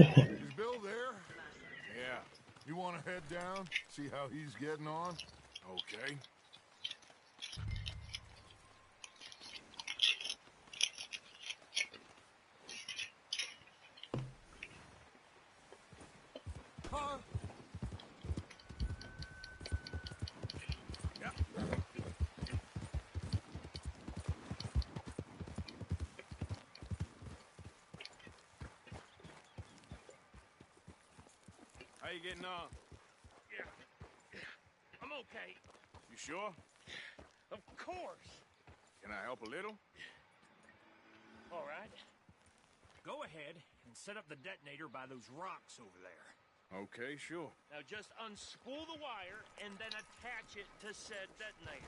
Is Bill there? Yeah. You want to head down? See how he's getting on? Okay. Huh? Yeah. How you getting on? Yeah. I'm okay. You sure? Of course. Can I help a little? All right. Go ahead and set up the detonator by those rocks over there. Okay, sure. Now just unspool the wire and then attach it to said detonator.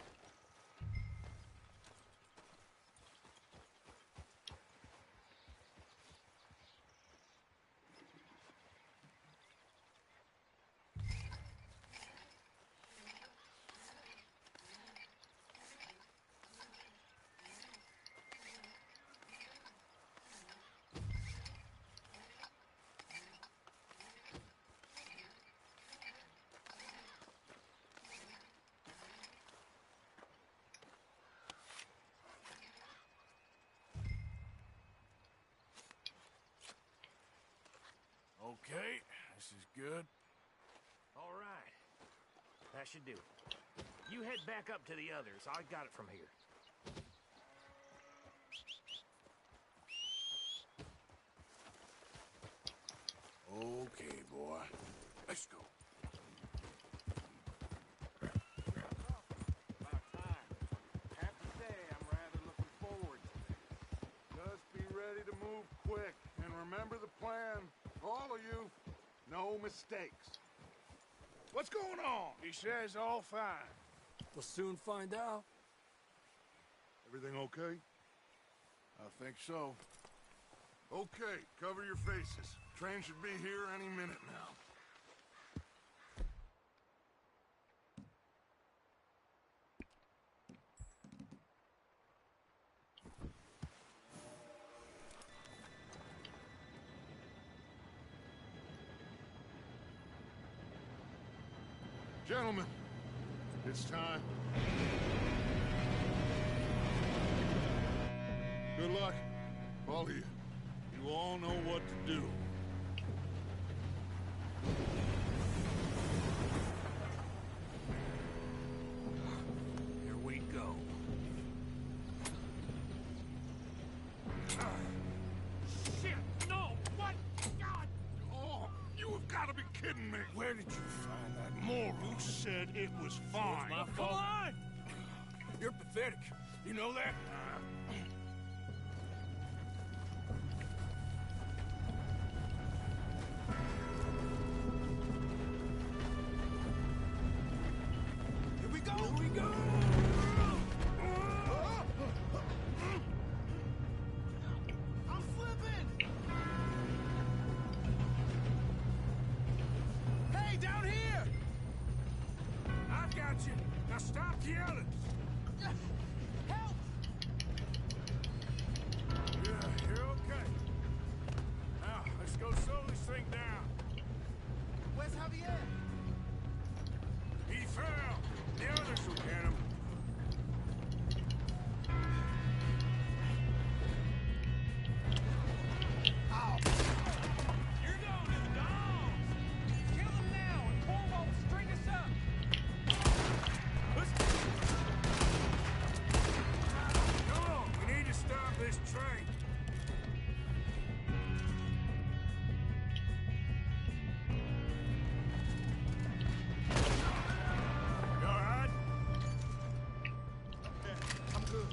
Okay, this is good. All right. That should do it. You head back up to the others. I got it from here. Okay, boy. Let's go. About time. I have to say, I'm rather looking forward to this. Just be ready to move quick. And remember the plan. All of you. No mistakes. What's going on? He says all fine. We'll soon find out. Everything okay? I think so. Okay, cover your faces. Train should be here any minute now. Gentlemen, it's time. Good luck, all of you. You all know what to do. Here we go. Shit! No! What? God! Oh, you have got to be kidding me. Where did you find that moron? You said it was fine. My fault. Come on! You're pathetic. You know that? Here we go! Here we go! I'm slipping! Hey, down here! I've got you. Now stop yelling. Help! Yeah, you're okay. Now, let's go slow this thing down. Where's Javier? He fell. The others will get him. Ow! You're going to the dogs! Kill them now and Corvo will string us up! Come on, we need to stop this train. You all right? I'm good.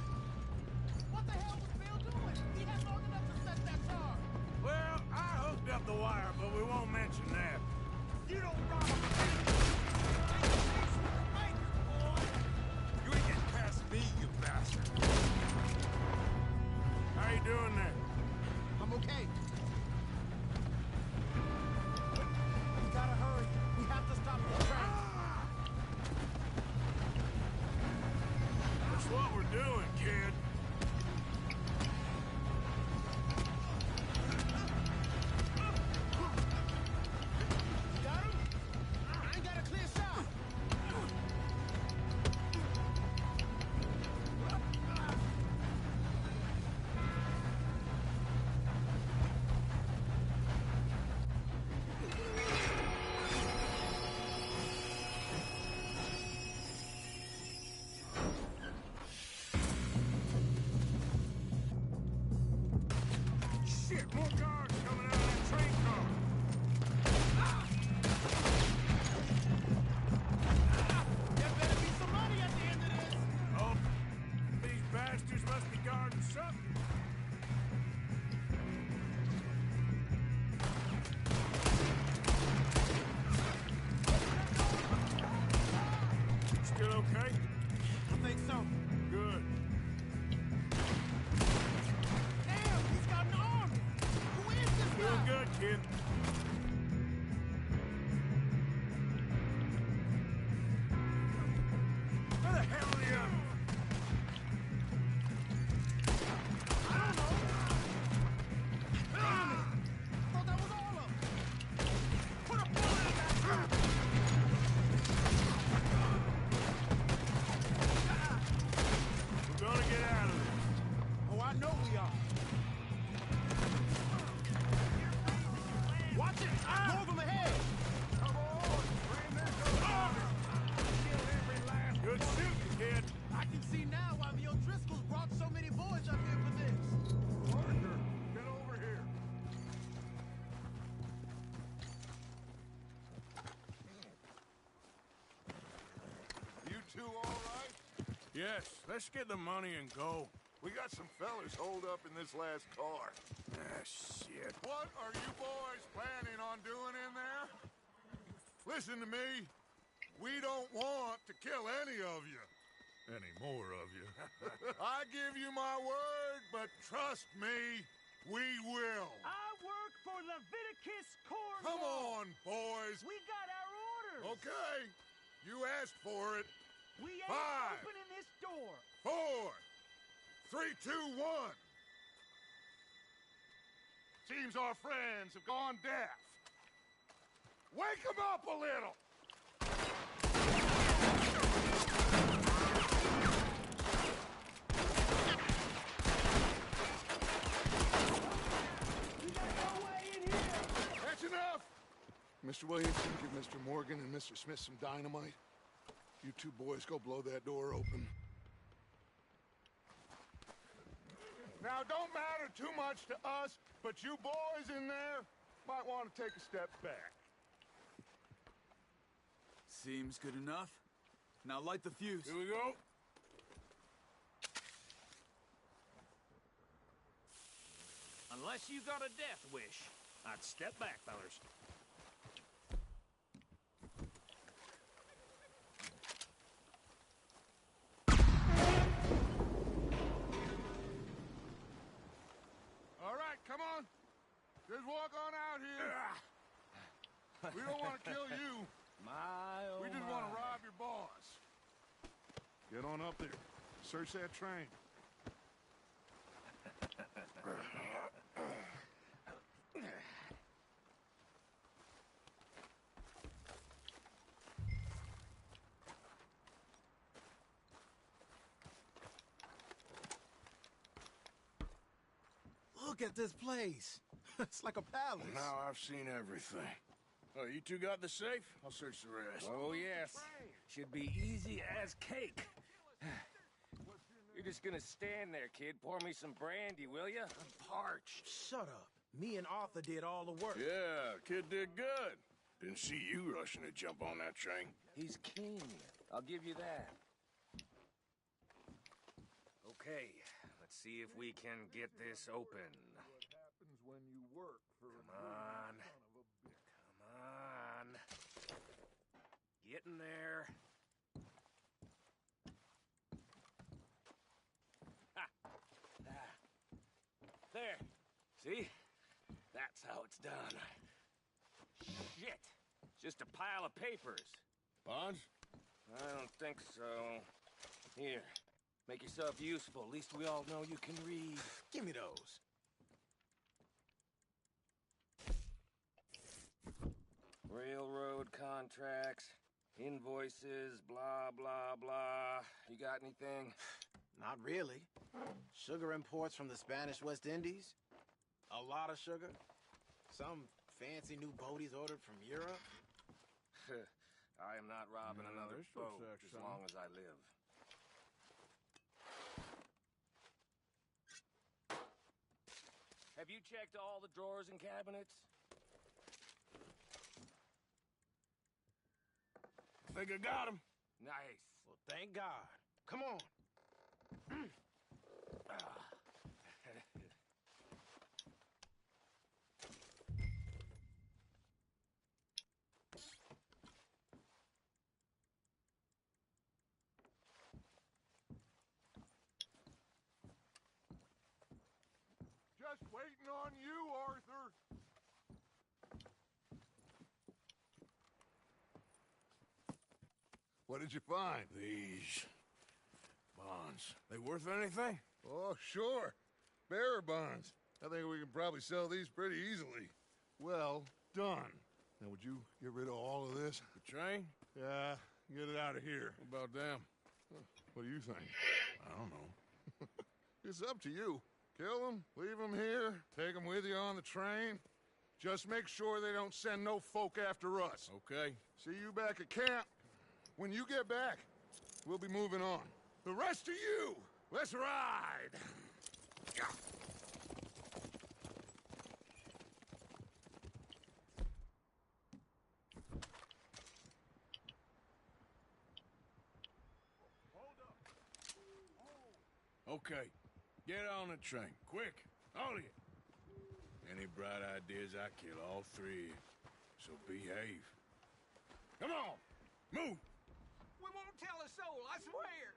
What the hell was Bill doing? He had long enough to set that car. Well, I hooked up the wire, but we won't mention that. You don't rob a bank, boy. You ain't getting past me, you bastard. How you doing there? I'm okay. We gotta hurry. We have to stop the train. That's what we're doing, kid. still okay? I think so. Good. Damn, he's got an army! Who is this Doing guy? good, kid. Where the hell are the others? I don't know. Damn it! I thought that was all of them. Put a bullet in that truck! We're gonna get out of this. Oh, I know we are. Watch it! More of them ahead! Come on, bring this up. Kill every last good shooting, kid. I can see now why the O'Driscolls brought so many boys up here for this. Parker, get over here. You two all right? Yes, let's get the money and go. We got some fellas holed up in this last car. Ah, shit. What are you boys planning on doing in there? Listen to me. We don't want to kill any of you. Any more of you. I give you my word, but trust me, we will. I work for Leviticus Corps. Come on, boys. We got our orders. Okay. You asked for it. We ain't 5, opening this door. 4, 3, 2, 1. Seems our friends have gone deaf. Wake them up a little. We got no way in here. That's enough. Mr. Williamson, give Mr. Morgan and Mr. Smith some dynamite. You two boys go blow that door open. Now, don't matter too much to us, but you boys in there might want to take a step back. Seems good enough. Now light the fuse. Here we go. Unless you got a death wish, I'd step back, fellers. All right, come on. Just walk on out here. We don't want to kill you. We just want to rob your boss. Get on up there. Search that train. Look at this place. It's like a palace. Now I've seen everything. Oh, you two got the safe? I'll search the rest. Oh, yes. Should be easy as cake. You're just gonna stand there, kid. Pour me some brandy, will ya? I'm parched. Shut up. Me and Arthur did all the work. Yeah, kid did good. Didn't see you rushing to jump on that train. He's keen. I'll give you that. Okay, let's see if we can get this open. What happens when you work for Come on. Come on. Get in there. Ha! Ah. There. See? That's how it's done. Shit. Just a pile of papers. Bonds? I don't think so. Here. Make yourself useful. At least we all know you can read. Give me those. Railroad contracts, invoices, blah, blah, blah. You got anything? Not really. Sugar imports from the Spanish West Indies. A lot of sugar. Some fancy new boaties ordered from Europe. I am not robbing another this looks boat like as some. long as I live. Have you checked all the drawers and cabinets? Think I got him. Nice. Well, thank God. Come on. on you, Arthur! What did you find? These bonds. They worth anything? Oh, sure. Bearer bonds. I think we can probably sell these pretty easily. Well done. Now, would you get rid of all of this? The train? Yeah, get it out of here. What about them? What do you think? I don't know. It's up to you. Kill them, leave them here, take them with you on the train. Just make sure they don't send no folk after us. Okay. See you back at camp. When you get back, we'll be moving on. The rest of you, let's ride! Okay. Get on the train. Quick. All of you. Any bright ideas, I kill all three of you. So behave. Come on! Move! We won't tell a soul, I swear!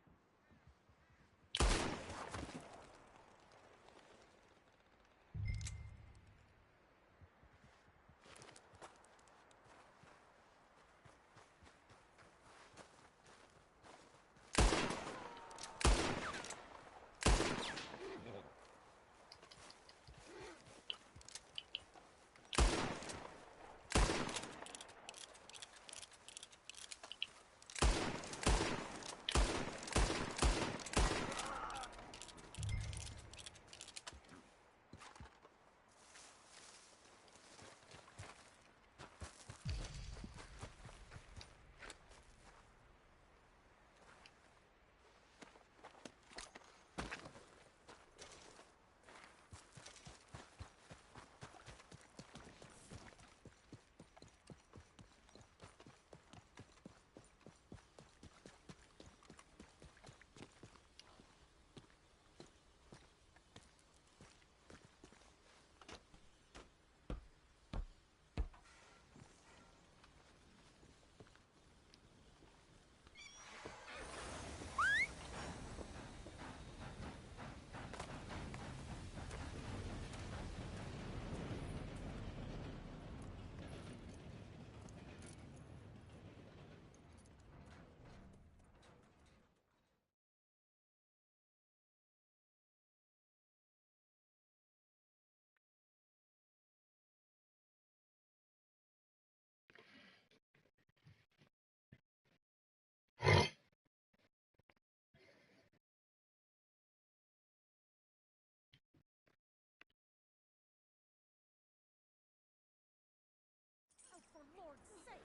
Oh, for Lord's sake!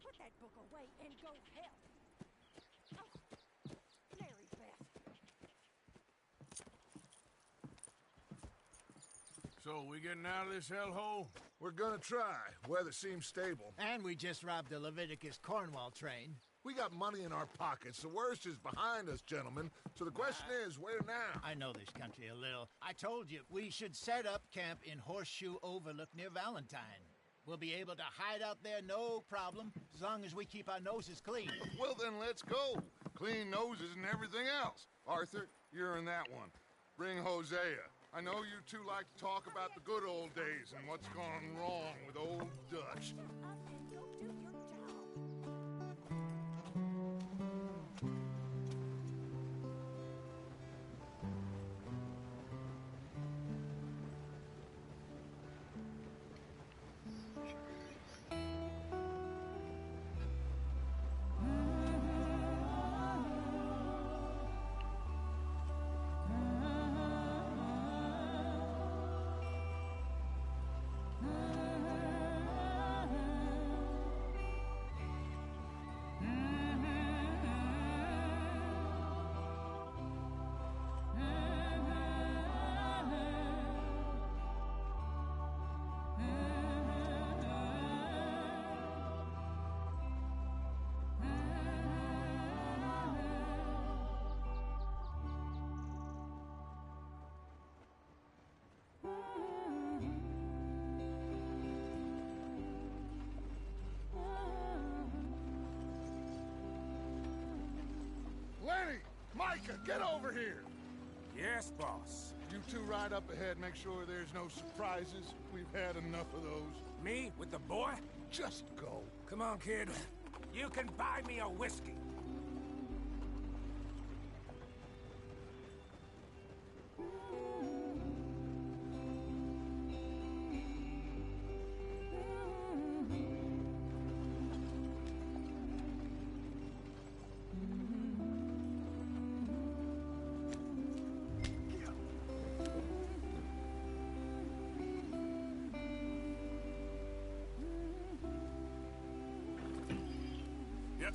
Put that book away and go help! Oh, Mary Beth. So, we getting out of this hellhole? We're gonna try. Weather seems stable. And we just robbed the Leviticus Cornwall train. We got money in our pockets. The worst is behind us, gentlemen. So the question is, where now? I know this country a little. I told you, we should set up camp in Horseshoe Overlook near Valentine. We'll be able to hide out there, no problem, as long as we keep our noses clean. Well, then let's go. Clean noses and everything else. Arthur, you're in that one. Bring Hosea. I know you two like to talk about the good old days and what's gone wrong with old Dutch. Shut up and go do your job. Lenny! Micah, get over here! Yes, boss. You two ride up ahead, make sure there's no surprises. We've had enough of those. Me with the boy? Just go. Come on, kid. You can buy me a whiskey. Yep.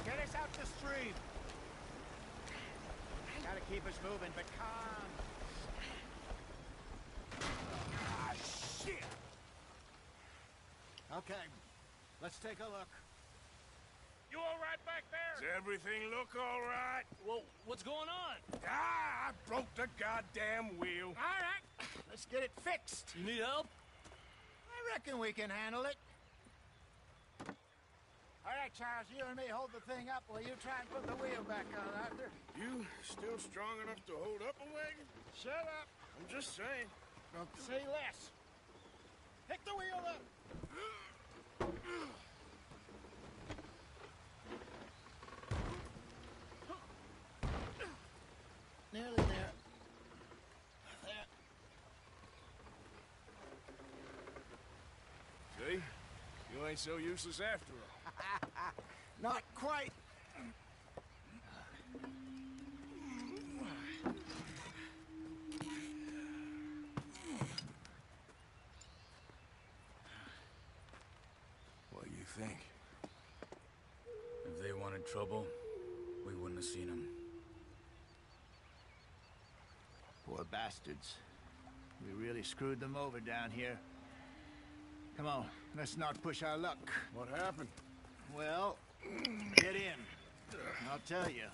Get us out the stream. Gotta keep us moving, but calm. Ah, shit! Okay, let's take a look. You all right back there? Does everything look all right? Well, what's going on? Ah, I broke the goddamn wheel. All right, let's get it fixed. You need help? I reckon we can handle it. All right, Charles, you and me hold the thing up while you try and put the wheel back on, Arthur. You still strong enough to hold up a wagon? Shut up. I'm just saying. Don't say less. Pick the wheel up. Nearly there. There. See? You ain't so useless after all. Not quite. What do you think? If they wanted trouble, we wouldn't have seen them. Poor bastards. We really screwed them over down here. Come on, let's not push our luck. What happened? Well, get in. I'll tell you.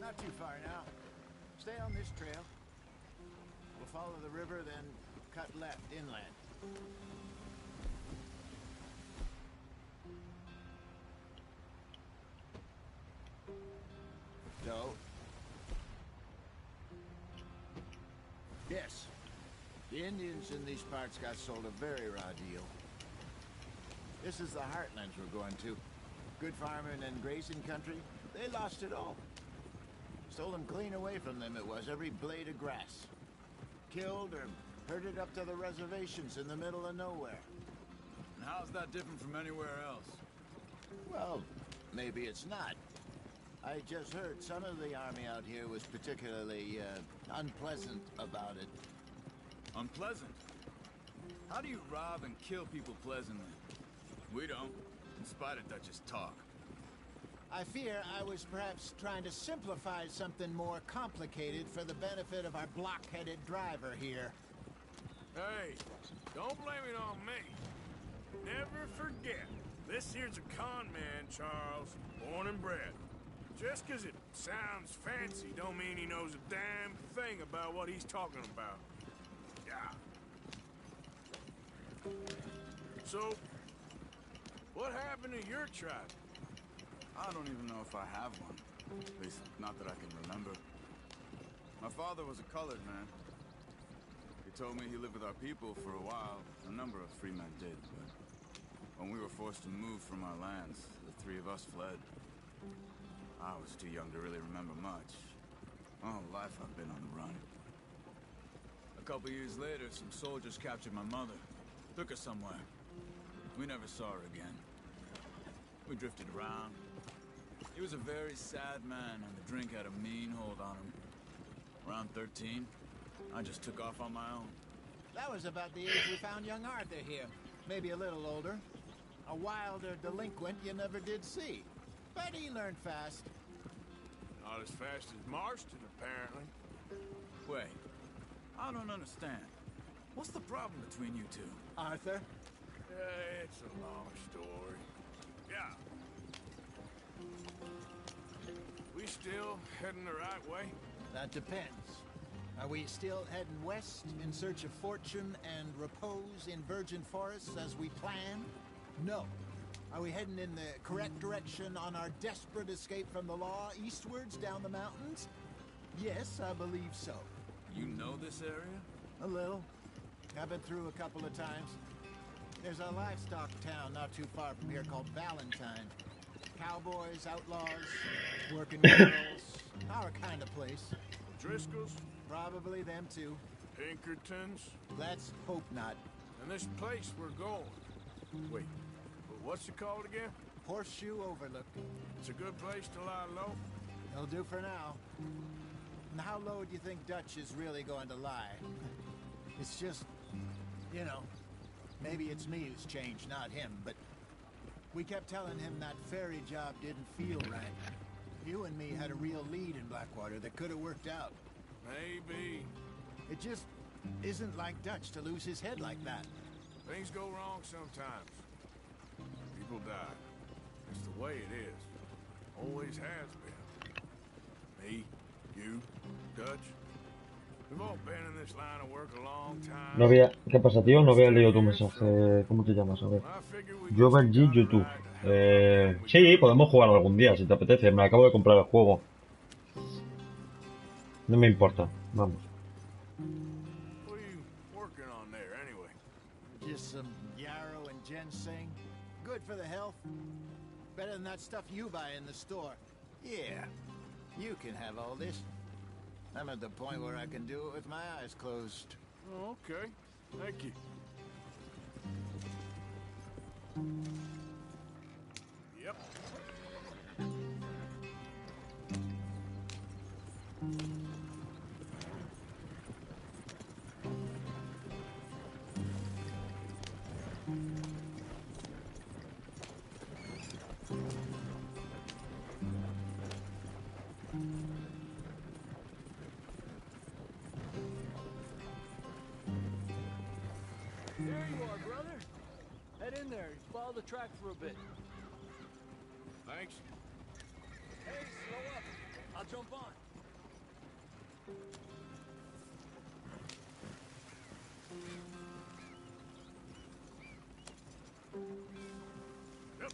Not too far now. Stay on this trail. We'll follow the river, then cut left inland. So? Yes. The Indians in these parts got sold a very raw deal. This is the heartlands we're going to. Good farming and grazing country. They lost it all. Stolen clean away from them it was, every blade of grass. Killed or herded up to the reservations in the middle of nowhere. And how's that different from anywhere else? Well, maybe it's not. I just heard some of the army out here was particularly, unpleasant about it. Unpleasant? How do you rob and kill people pleasantly? We don't, in spite of Dutch's talk. I fear I was perhaps trying to simplify something more complicated for the benefit of our block-headed driver here. Hey, don't blame it on me. Never forget, this here's a con man, Charles, born and bred. Just 'cause it sounds fancy don't mean he knows a damn thing about what he's talking about. Yeah. So, what happened to your tribe? I don't even know if I have one. At least, not that I can remember. My father was a colored man. He told me he lived with our people for a while. A number of free men did, but when we were forced to move from our lands, the three of us fled. I was too young to really remember much. My whole life I've been on the run. A couple years later, some soldiers captured my mother. Took her somewhere. We never saw her again. We drifted around. He was a very sad man, and the drink had a mean hold on him. Around 13, I just took off on my own. That was about the age we found young Arthur here. Maybe a little older. A wilder delinquent you never did see. But he learned fast. Not as fast as Marston, apparently. Wait, I don't understand. What's the problem between you two? Arthur? It's a long story. Yeah. We still heading the right way? That depends. Are we still heading west in search of fortune and repose in virgin forests as we planned? No. Are we heading in the correct direction on our desperate escape from the law eastwards down the mountains? Yes, I believe so. You know this area? A little. I've been through a couple of times. There's a livestock town not too far from here called Valentine. Cowboys, outlaws, working girls, our kind of place. Driscolls? Probably them too. Pinkertons? Let's hope not. And this place we're going. Wait, but what's it called again? Horseshoe Overlook. It's a good place to lie low? It'll do for now. And how low do you think Dutch is really going to lie? It's just, you know, maybe it's me who's changed, not him, but we kept telling him that ferry job didn't feel right. You and me had a real lead in Blackwater that could have worked out. Maybe. It just isn't like Dutch to lose his head like that. Things go wrong sometimes. People die. It's the way it is. Always has been. Me, you, Dutch. We've all been in this line of work a long time. No había... ¿Qué pasa, tío? No había leído tu mensaje. ¿Cómo te llamas? A ver. Joverg YouTube. Sí, podemos jugar algún día, si te apetece. Me acabo de comprar el juego. No me importa. Vamos. What are you working on there, anyway? Just some yarrow and ginseng. Good for the health. Better than that stuff you buy in the store. Yeah, you can have all this. I'm at the point where I can do it with my eyes closed. Oh, okay. Thank you. Yep. There you are, brother. Head in there and follow the track for a bit. Thanks. Hey, slow up. I'll jump on. Yep.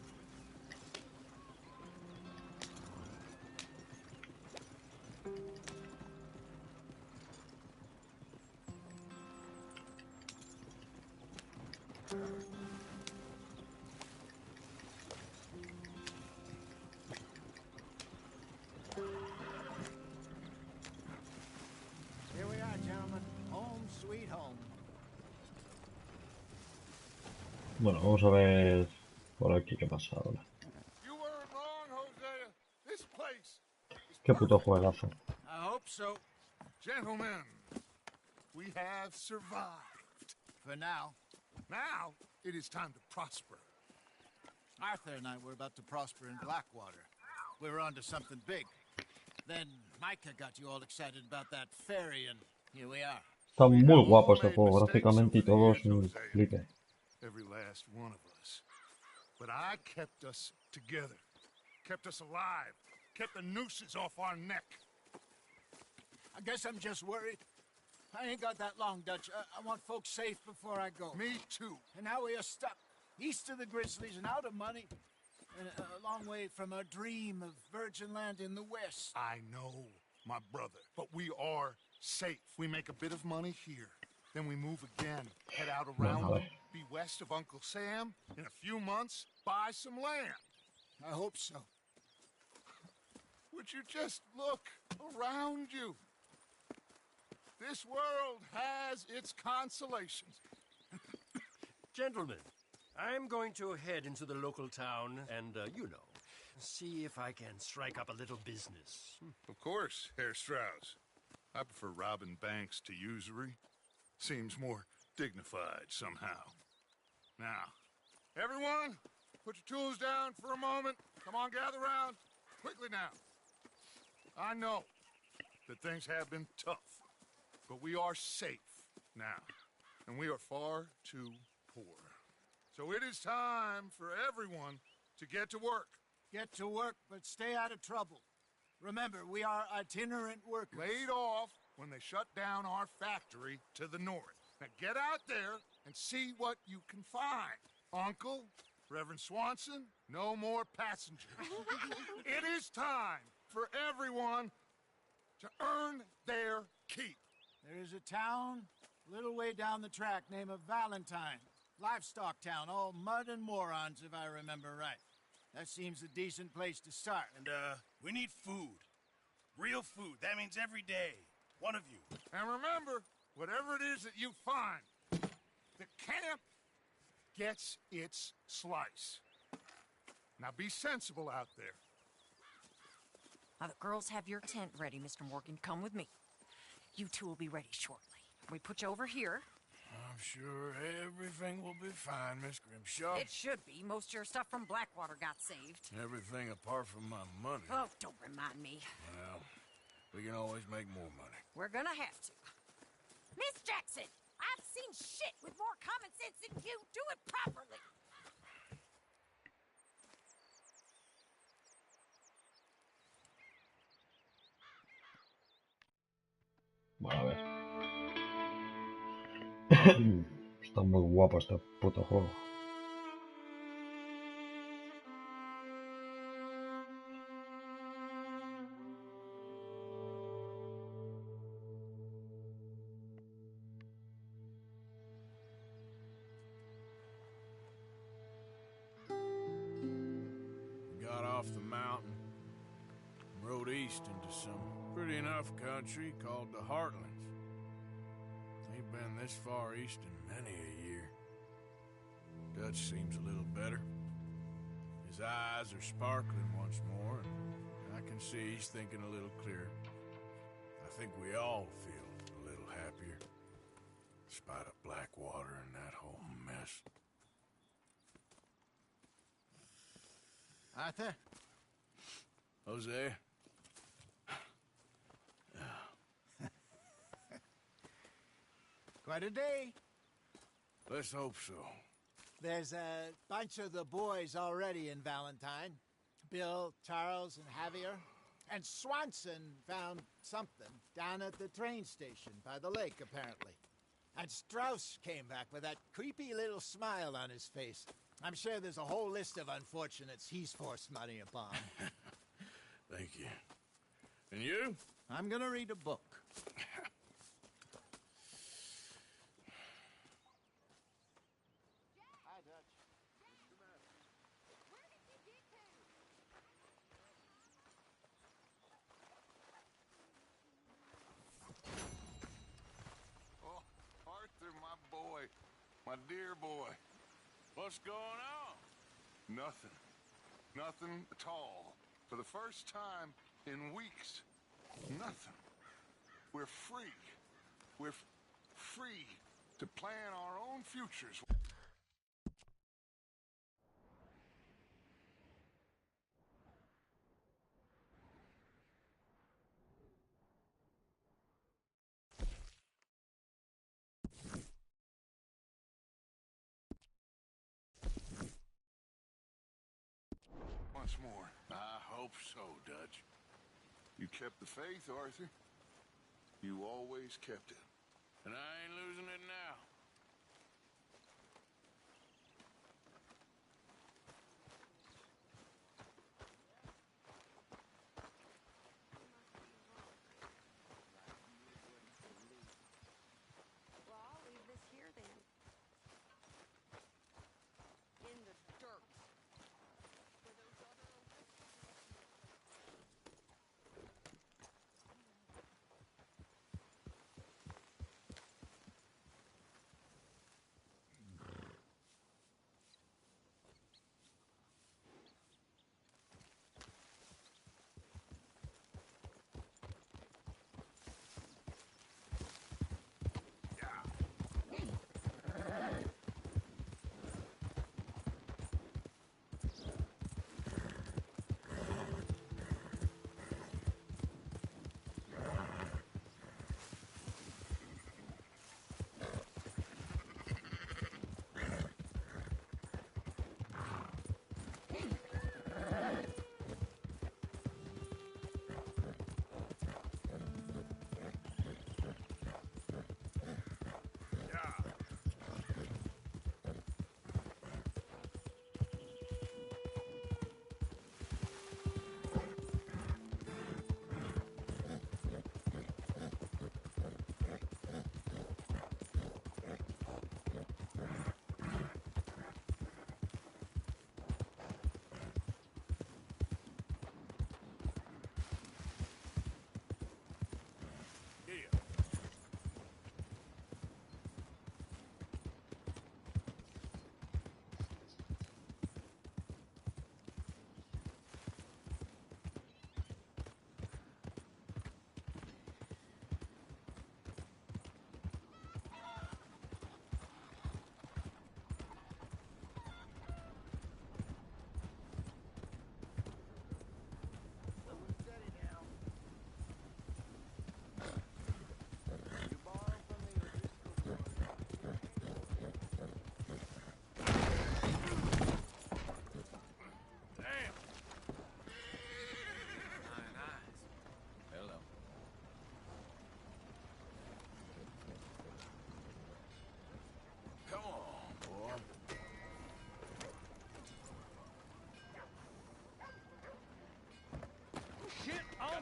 Here we are, gentlemen. Home sweet home. Bueno, vamos a ver por aquí qué pasa ahora. You weren't wrong, Hosea. This place is Qué puto juegazo. I hope so. Gentlemen, we have survived. For now. Now, it is time to prosper. Arthur and I were about to prosper in Blackwater. We were onto something big. Then Micah got you all excited about that ferry, and here we are. Está muy guapo este juego, gráficamente y todo es un flipe. Every last one of us. But I kept us together. Kept us alive. Kept the nooses off our neck. I guess I'm just worried. I ain't got that long, Dutch. I want folks safe before I go. Me too. And now we are stuck east of the Grizzlies and out of money. And a long way from our dream of virgin land in the west. I know, my brother. But we are safe. We make a bit of money here. Then we move again. Head out around them. Be west of Uncle Sam. In a few months, buy some land. I hope so. Would you just look around you? This world has its consolations. Gentlemen, I'm going to head into the local town and, you know, see if I can strike up a little business. Of course, Herr Strauss. I prefer robbing banks to usury. Seems more dignified somehow. Now, everyone, put your tools down for a moment. Come on, gather round. Quickly now. I know that things have been tough, but we are safe now. and we are far too poor. So it is time for everyone to get to work. Get to work, but stay out of trouble. Remember, we are itinerant workers. Laid off when they shut down our factory to the north. Now get out there and see what you can find. Uncle, Reverend Swanson, no more passengers. It is time for everyone to earn their keep. There is a town a little way down the track named Valentine. Livestock town, all mud and morons, if I remember right. That seems a decent place to start. And, we need food. Real food. That means every day. One of you. And remember, whatever it is that you find, the camp gets its slice. Now be sensible out there. Now the girls have your tent ready, Mr. Morgan. Come with me. You two will be ready shortly. We put you over here. I'm sure everything will be fine, Miss Grimshaw. It should be. Most of your stuff from Blackwater got saved. Everything apart from my money. Oh, don't remind me. Well, we can always make more money. We're gonna have to. Miss Jackson, I've seen shit with more common sense than you. Do it properly. Bueno, a ver. Está muy guapo este puto juego. Got off the mountain, rode east into some pretty enough country called the Heartlands. Ain't been this far east in many a year. Dutch seems a little better. His eyes are sparkling once more, and I can see he's thinking a little clearer. I think we all feel a little happier, in spite of Blackwater and that whole mess. Arthur? Jose? Quite a day. Let's hope so. There's a bunch of the boys already in Valentine. Bill, Charles, and Javier. And Swanson found something down at the train station by the lake, apparently. And Strauss came back with that creepy little smile on his face. I'm sure there's a whole list of unfortunates he's forced money upon. Thank you. And you? I'm gonna read a book. Oh, Arthur, my boy. My dear boy. What's going on? Nothing. Nothing at all. For the first time in weeks. Nothing. We're free. We're free to plan our own futures. Once more. I hope so, Dutch. You kept the faith, Arthur. You always kept it. And I ain't losing it now. Well, I'll leave this here then. In the dirt. Where those other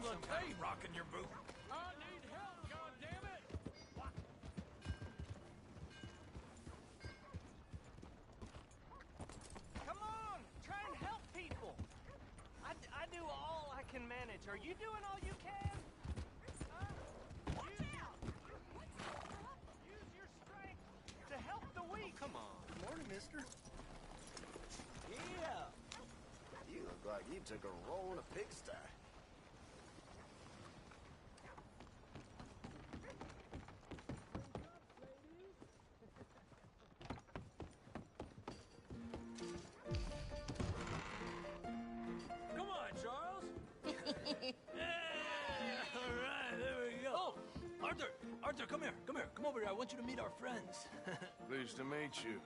some hey rocking your boot. I need help, goddammit! Come on, try and help people. I do all I can manage. Are you doing all you can? Use your strength to help the weak. Come on. Morning, mister. Yeah. You look like you took a roll in a pigsty. Come on, Charles! All right, there we go. Oh, Arthur, come here. Come over here. I want you to meet our friends. Pleased to meet you.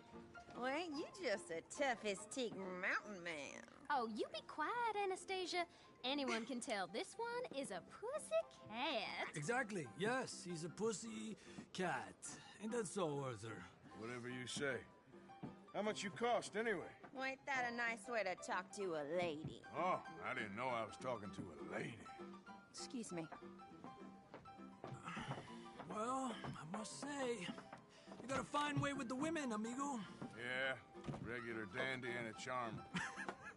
Well, ain't you just the toughest teak mountain man? Oh, you be quiet, Anastasia. Anyone can tell this one is a pussy cat. Exactly. Yes, he's a pussy cat. Ain't that so, Arthur? Whatever you say. How much you cost, anyway? Well, ain't that a nice way to talk to a lady? Oh, I didn't know I was talking to a lady. Excuse me. Well, I must say, you got a fine way with the women, amigo. Yeah, regular dandy and a charmer.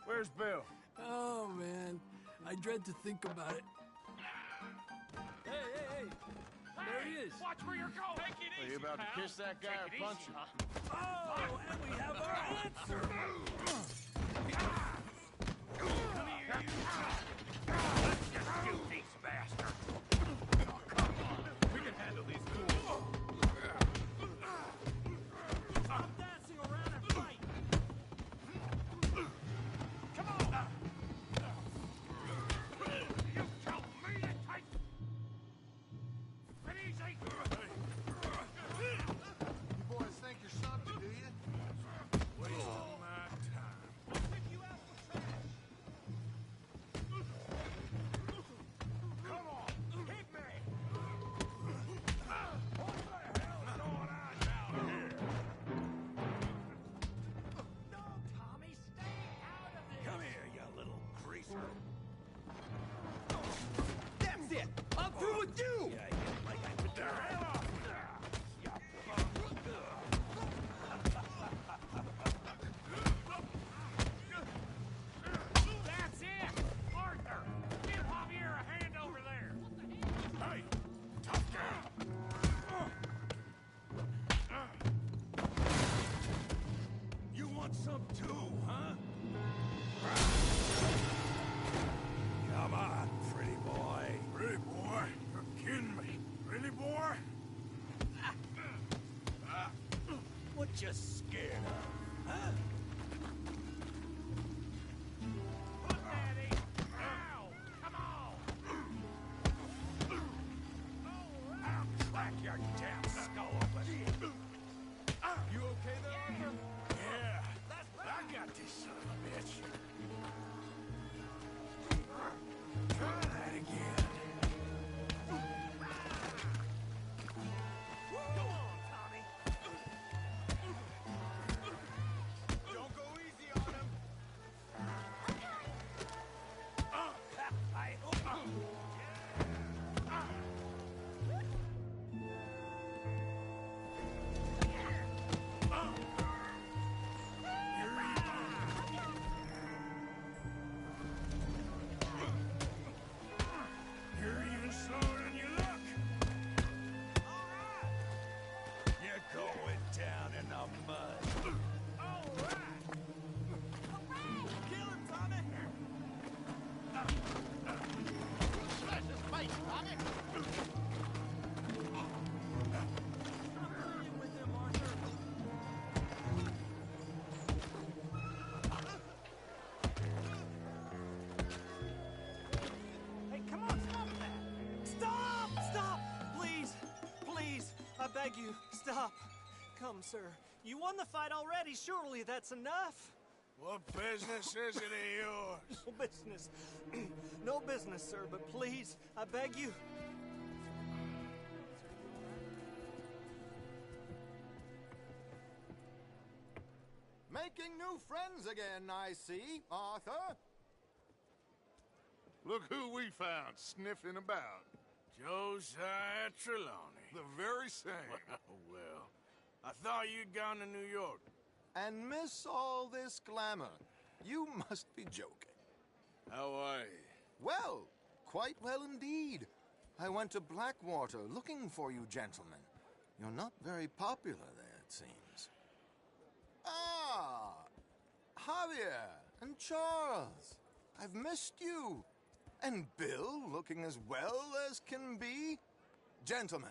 Where's Bill? Oh, man. I dread to think about it. Hey! There he is. Watch where you're going. Take it easy, Are you about to kiss that guy or punch him? Oh, and we have our answer. Come here, you. Let's just shoot these bastards. Oh, come on. We can handle these fools. Stop dancing around and fight. Come on. You tell me to take... But easy. You boys think you're something, do you? Wasting my time. I'll pick you out for trash. Come on. Hit me. What the hell is going on down here? No, Tommy, stay out of this. Come here, you little greaser. That's it. I'm through with you. Yeah, like I could hell off. That's it! Arthur! Give Javier a hand over there! Hey! Tough guy! You want some too, huh? Come on, pretty boy. Pretty boy? You're kidding me. Pretty boy? What you scared of, huh? Put that in! Ow! Come on! I'll crack your damn skull open! You okay there, Arthur? Yeah, I got this son of a bitch. Try that again. Go on, Tommy. Don't go easy on him. I hope. You're even slower than you look. You're going down in the mud. All right. Kill him, Tommy. Smash his face, Tommy. With him, Arthur. Hey, come on, stop that! Stop! Stop! Please, I beg you, stop. Come, sir. You won the fight already. Surely that's enough. What business is it of yours? No business. No business, sir, but please, I beg you. Making new friends again, I see, Arthur. Look who we found sniffing about. Josiah Trelawney. The very same. Well, I thought you'd gone to New York. And miss all this glamour. You must be joking. How are you? Well, quite well indeed. I went to Blackwater looking for you gentlemen. You're not very popular there, it seems. Ah! Javier and Charles. I've missed you. And Bill looking as well as can be. Gentlemen,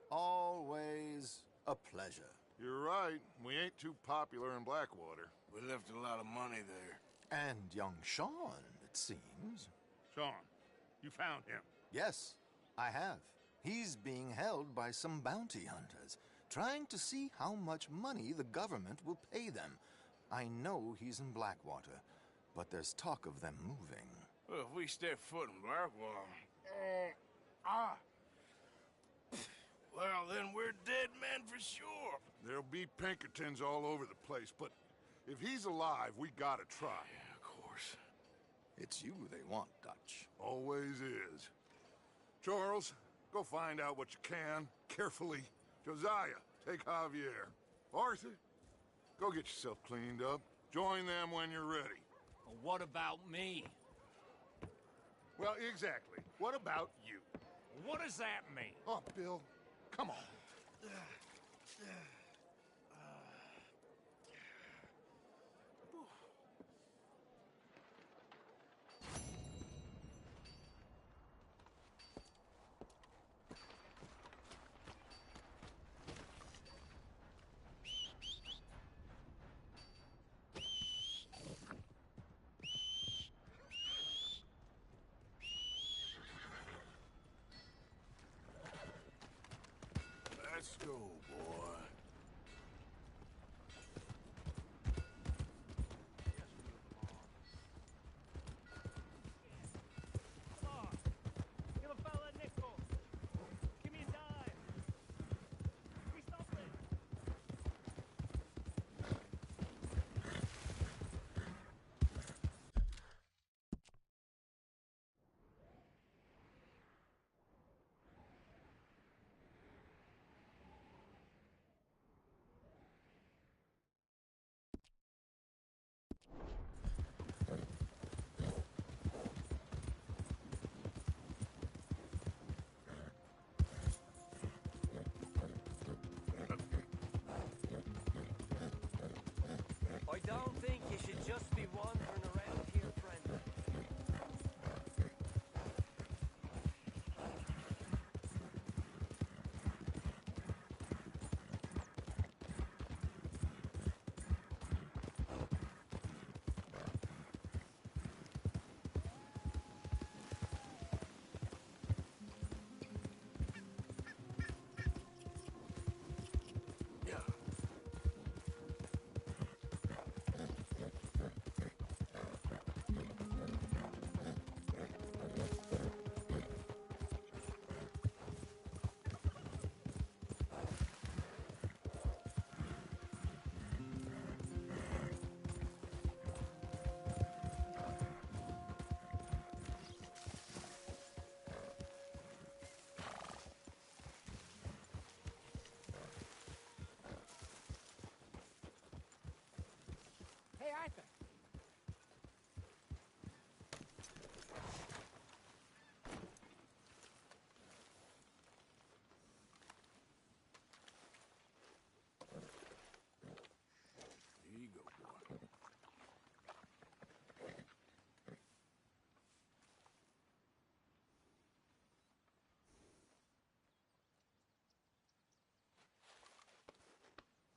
always a pleasure. You're right. We ain't too popular in Blackwater. We left a lot of money there. And young Sean, it seems. Sean, you found him? Yes, I have. He's being held by some bounty hunters, trying to see how much money the government will pay them. I know he's in Blackwater, but there's talk of them moving. Well, if we step foot in Blackwater... Well, then we're dead men for sure. There'll be Pinkertons all over the place, but if he's alive, we gotta try. Yeah, of course. It's you they want, Dutch. Always is. Charles, go find out what you can, carefully. Josiah, take Javier. Arthur, go get yourself cleaned up. Join them when you're ready. Well, what about me? Well, exactly. What about you? What does that mean? Oh, Bill, come on. Let's go, boy. Give a fella a nickel. Give me a dime. Give me something. I don't think you should just be wandering around here, friend. Hey, Arthur. Here you go, boy.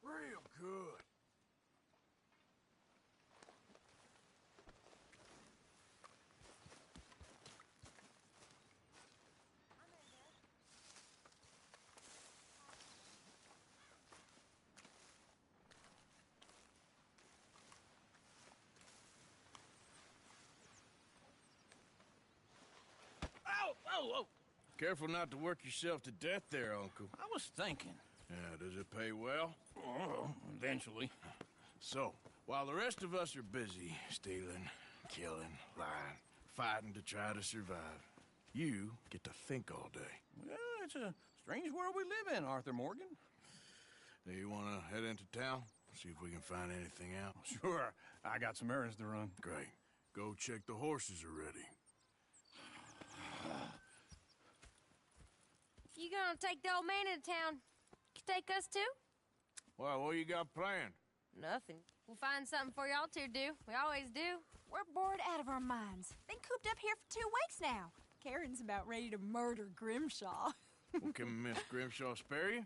Real good. Oh! Careful not to work yourself to death there, Uncle. I was thinking. Yeah, does it pay well? Oh, eventually. So, while the rest of us are busy stealing, killing, lying, fighting to try to survive. You get to think all day. Well, it's a strange world we live in, Arthur Morgan. Do you want to head into town? See if we can find anything out? Sure. I got some errands to run. Great. Go check the horses are ready. You gonna take the old man into town? Take us too? Well, what you got planned? Nothing. We'll find something for y'all to do. We always do. We're bored out of our minds. Been cooped up here for 2 weeks now. Karen's about ready to murder Grimshaw. Well, can Miss Grimshaw spare you?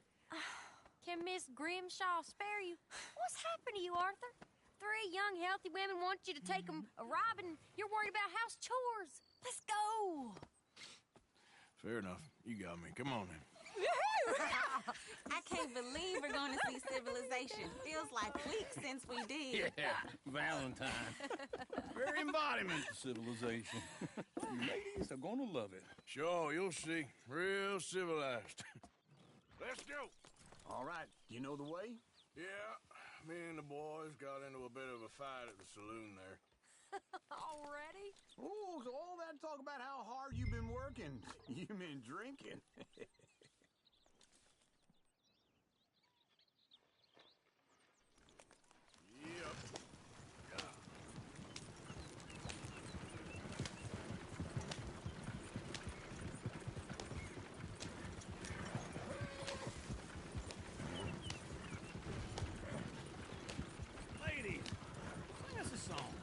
Can Miss Grimshaw spare you? What's happened to you, Arthur? 3 young, healthy women want you to take them a robbing. You're worried about house chores. Let's go. Fair enough. You got me. Come on, then. I can't believe we're going to see civilization. Feels like weeks since we did. Yeah, Valentine. Very embodiment of civilization. You ladies are gonna love it. Sure, you'll see. Real civilized. Let's go. All right, you know the way? Yeah, me and the boys got into a bit of a fight at the saloon there. Already? Oh, so all that talk about how hard you've been working. You've been drinking. Lady, sing us a song.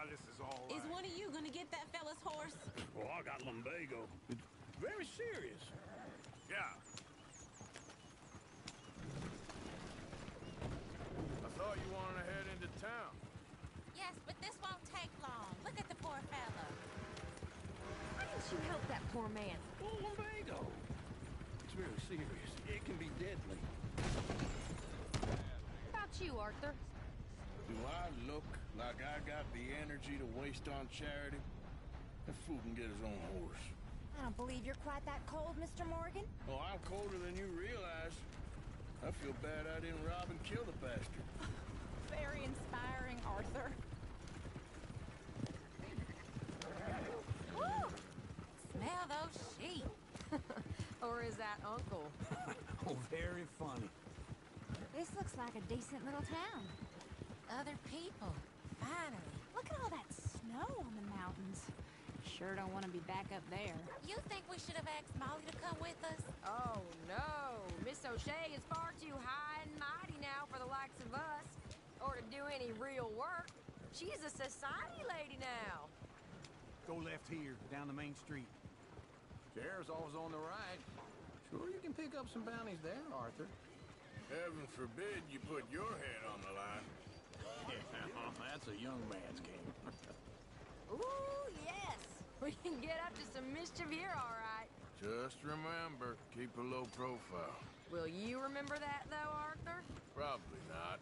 This is all right. Is one of you gonna get that fella's horse? Oh, I got lumbago. It's very serious. Yeah. I thought you wanted to head into town. Yes, but this won't take long. Look at the poor fella. Why didn't you help that poor man? Oh, lumbago. It's very serious. It can be deadly. How about you, Arthur? Do I look like I got the energy to waste on charity? That fool can get his own horse. I don't believe you're quite that cold, Mr. Morgan. Oh, I'm colder than you realize. I feel bad I didn't rob and kill the bastard. Very inspiring, Arthur. Woo! Smell those sheep. Or is that Uncle? Oh, very funny. This looks like a decent little town. Other people. Finally. Look at all that snow on the mountains. Sure don't want to be back up there. You think we should have asked Molly to come with us? Oh, no. Miss O'Shea is far too high and mighty now for the likes of us. Or to do any real work. She's a society lady now. Go left here, down the main street. Sheriff's always on the right. Sure you can pick up some bounties there, Arthur. Heaven forbid you put your head on the line. Yeah, that's a young man's game. Ooh, yes. We can get up to some mischief here, all right. Just remember, keep a low profile. Will you remember that, though, Arthur? Probably not.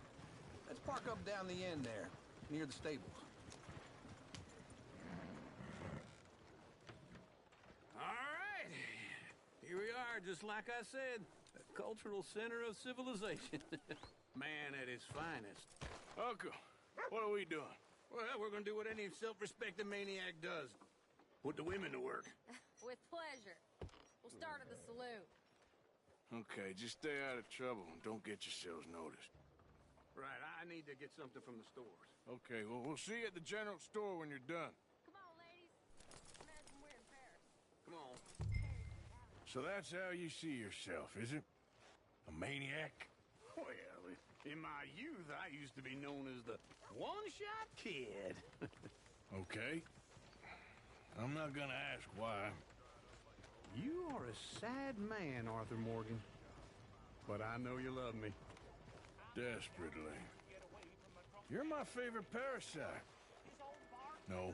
Let's park up down the end there, near the stables. All right. Here we are, just like I said. A cultural center of civilization. Man at his finest. Uncle, what are we doing? Well, we're gonna do what any self-respecting maniac does. Put the women to work. With pleasure. We'll start at the saloon. Okay, just stay out of trouble and don't get yourselves noticed. Right, I need to get something from the stores. Okay, well, we'll see you at the general store when you're done. Come on, ladies. Imagine we're in Paris. Come on. So that's how you see yourself, is it? A maniac? Well, in my youth, I used to be known as the one-shot kid. Okay. I'm not gonna ask why. You are a sad man, Arthur Morgan. But I know you love me. Desperately. You're my favorite parasite. No.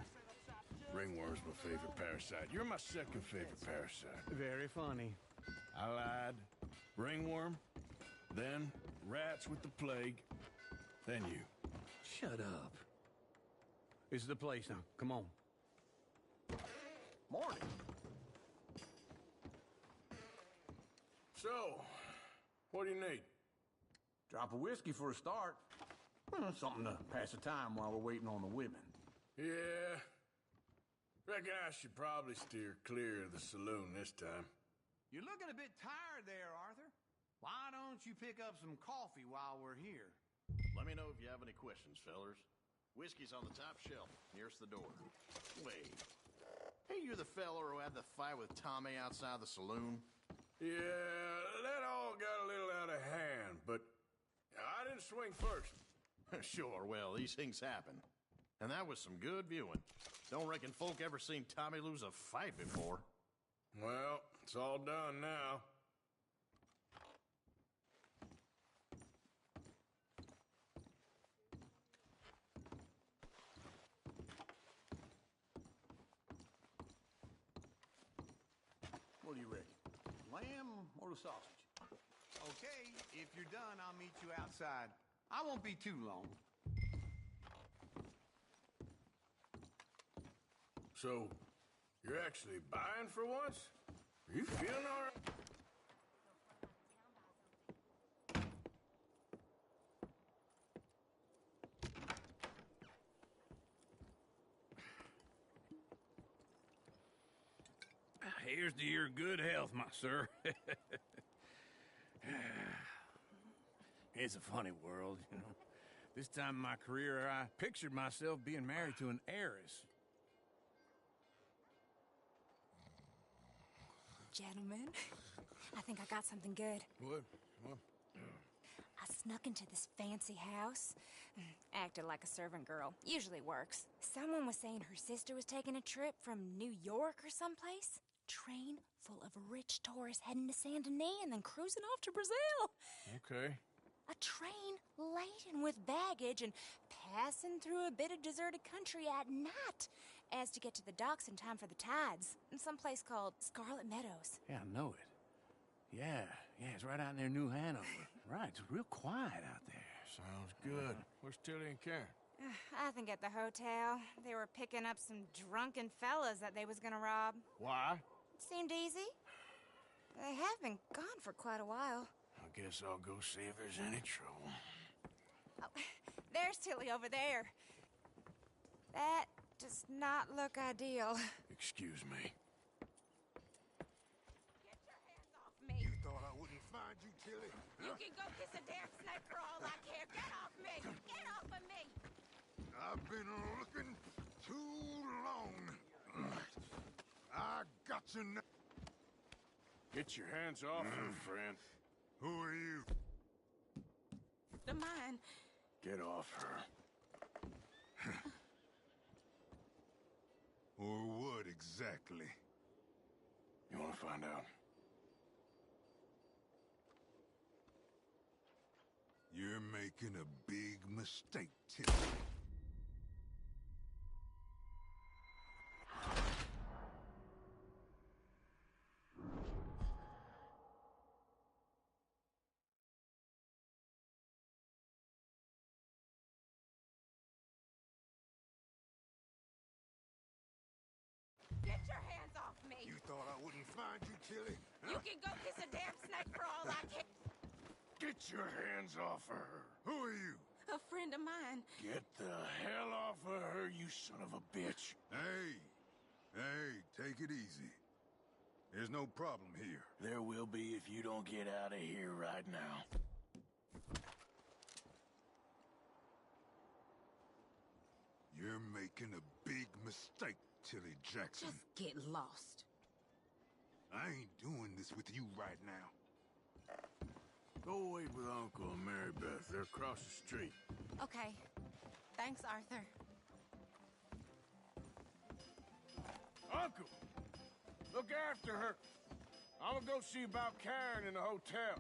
Ringworm's my favorite parasite. You're my second favorite parasite. Very funny. I lied. Ringworm. Then rats with the plague. Then you. Shut up. This is the place now. Come on. Morning. So, what do you need? Drop of whiskey for a start. Something to pass the time while we're waiting on the women. Yeah. Reckon I should probably steer clear of the saloon this time. You're looking a bit tired there, Arthur. Why don't you pick up some coffee while we're here? Let me know if you have any questions, fellers. Whiskey's on the top shelf, nearest the door. Wait. Hey, you're the feller who had the fight with Tommy outside the saloon? Yeah, that all got a little out of hand, but I didn't swing first. Sure, well, these things happen. And that was some good viewing. Don't reckon folk ever seen Tommy lose a fight before. Well, it's all done now. What do you reckon? Lamb or the sausage? Okay, if you're done, I'll meet you outside. I won't be too long. So, you're actually buying for once? Are you feeling all right? Here's to your good health, my sir. It's a funny world, you know. This time in my career, I pictured myself being married to an heiress. Gentlemen, I think I got something good. What? I snuck into this fancy house. Acted like a servant girl. Usually works. Someone was saying her sister was taking a trip from New York or someplace. Train full of rich tourists heading to Saint Denis and then cruising off to Brazil. Okay. A train laden with baggage and passing through a bit of deserted country at night as to get to the docks in time for the tides in some place called Scarlet Meadows. Yeah, I know it. Yeah, it's right out near New Hanover. Right, it's real quiet out there. Sounds good. Where's Tilly and Karen? I think at the hotel. They were picking up some drunken fellas that they was gonna rob. Why? Seemed easy. They have been gone for quite a while. I guess I'll go see if there's any trouble. Oh, there's Tilly over there. That does not look ideal. Excuse me. Get your hands off me. You thought I wouldn't find you, Tilly? You can go kiss a damn snake for all I care. Get off me! Get off of me! I've been looking too long. I got you now. Get your hands off her, friend. Who are you? The mine. Get off her. Or what exactly? You want to find out? You're making a big mistake, Tilly. Get your hands off me! You thought I wouldn't find you, Tilly? You can go kiss a damn snake for all I care. Get your hands off of her. Who are you? A friend of mine. Get the hell off of her, you son of a bitch. Hey, take it easy. There's no problem here. There will be if you don't get out of here right now. You're making a big mistake, Tilly Jackson. Just get lost. I ain't doing this with you right now. Go wait with Uncle and Mary Beth. They're across the street. Okay. Thanks, Arthur. Uncle! Look after her! I'm gonna go see about Karen in the hotel.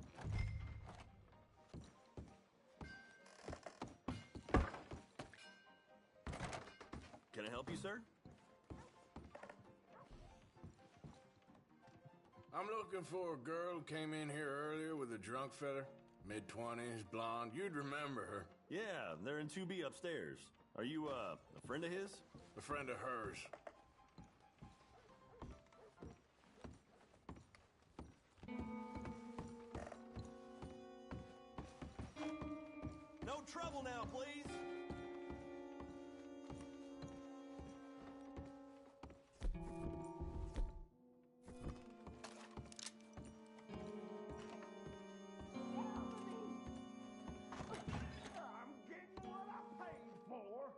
Can I help you, sir? I'm looking for a girl who came in here earlier with a drunk fella. Mid-20s, blonde. You'd remember her. Yeah, they're in 2B upstairs. Are you, a friend of his? A friend of hers. No trouble now, please. I'm getting what I paid for.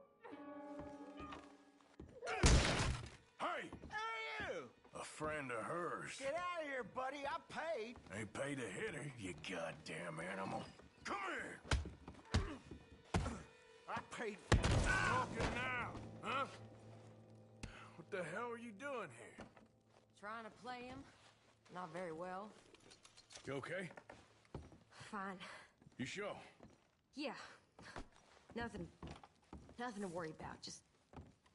Hey! Hey, you! A friend of hers. Get out of here, buddy. I paid. Ain't paid to hit her, you goddamn animal. Come here! I paid. Talking now, huh? What the hell are you doing here? Trying to play him? Not very well. You okay? Fine. You sure? Yeah. Nothing to worry about. Just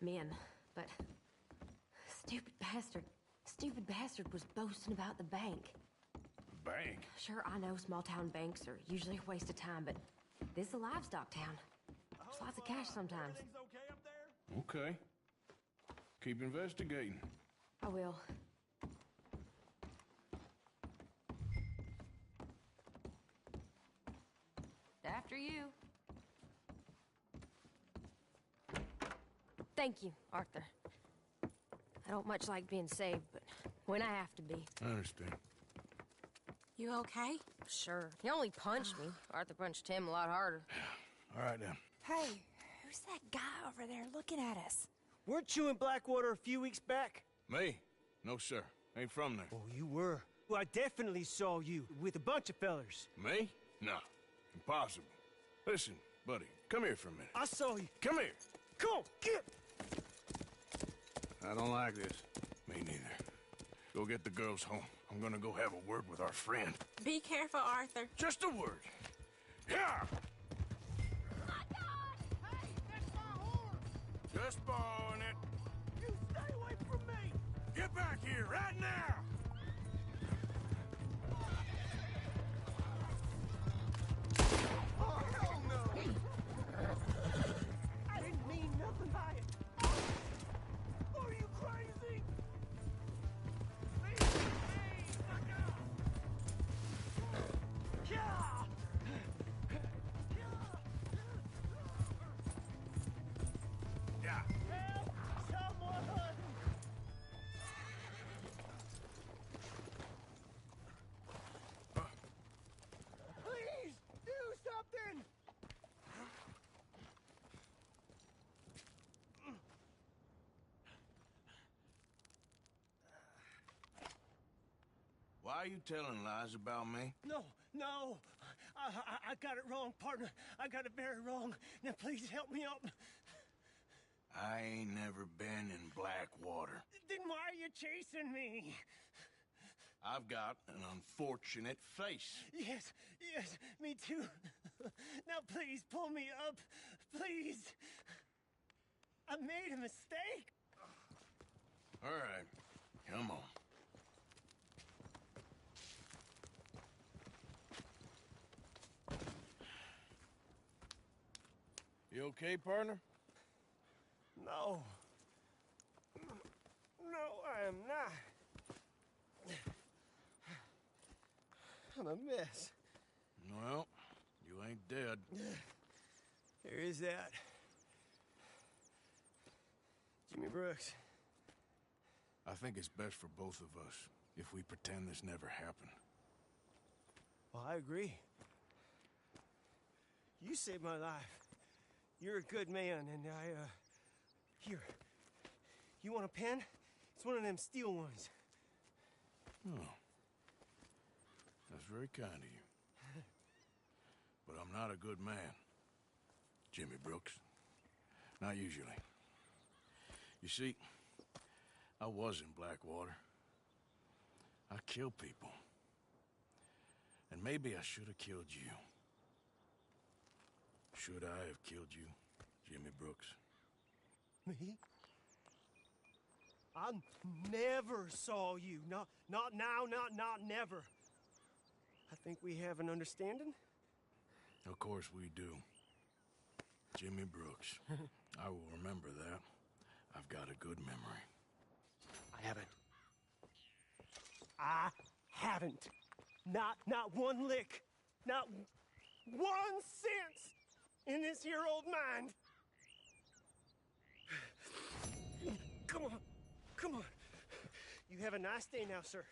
men. But stupid bastard was boasting about the bank. Bank? Sure, I know small town banks are usually a waste of time, but this is a livestock town. There's lots of cash sometimes. Okay. Keep investigating. I will. After you. Thank you, Arthur. I don't much like being saved, but when I have to be. I understand. You okay? Sure. He only punched me. Arthur punched him a lot harder. All right, then. Hey, who's that guy over there looking at us? Weren't you in Blackwater a few weeks back? Me? No, sir. Ain't from there. Oh, you were. Well, I definitely saw you with a bunch of fellers. Me? No. Impossible. Listen, buddy, come here for a minute. I saw you. Come here. Come on, get! I don't like this. Me neither. Go get the girls home. I'm gonna go have a word with our friend. Be careful, Arthur. Just a word. Yeah! Just borrowing it. You stay away from me! Get back here right now! Oh, hell no! I didn't mean nothing by it. Are you crazy? Please, look out! Yeah! Yeah. Help! Someone! Please, do something! Why are you telling lies about me? No. I got it wrong, partner. I got it very wrong. Now, please help me up. I ain't never been in Blackwater. Then why are you chasing me? I've got an unfortunate face. Yes, me too. Now, please, pull me up. Please. I made a mistake. All right, come on. You okay, partner? No. No, I am not. I'm a mess. Well, you ain't dead. There is that. Jimmy Brooks. I think it's best for both of us if we pretend this never happened. Well, I agree. You saved my life. You're a good man, and here. You want a pen? It's one of them steel ones. Oh. That's very kind of you. But I'm not a good man, Jimmy Brooks. Not usually. You see, I was in Blackwater. I kill people. And maybe I should have killed you. Should I have killed you, Jimmy Brooks? Me? I never saw you. Not now, not never. I think we have an understanding. Of course we do. Jimmy Brooks. I will remember that. I've got a good memory. I haven't. Not one lick. Not 1 cent in this here old mind. Come on. You have a nice day now, sir.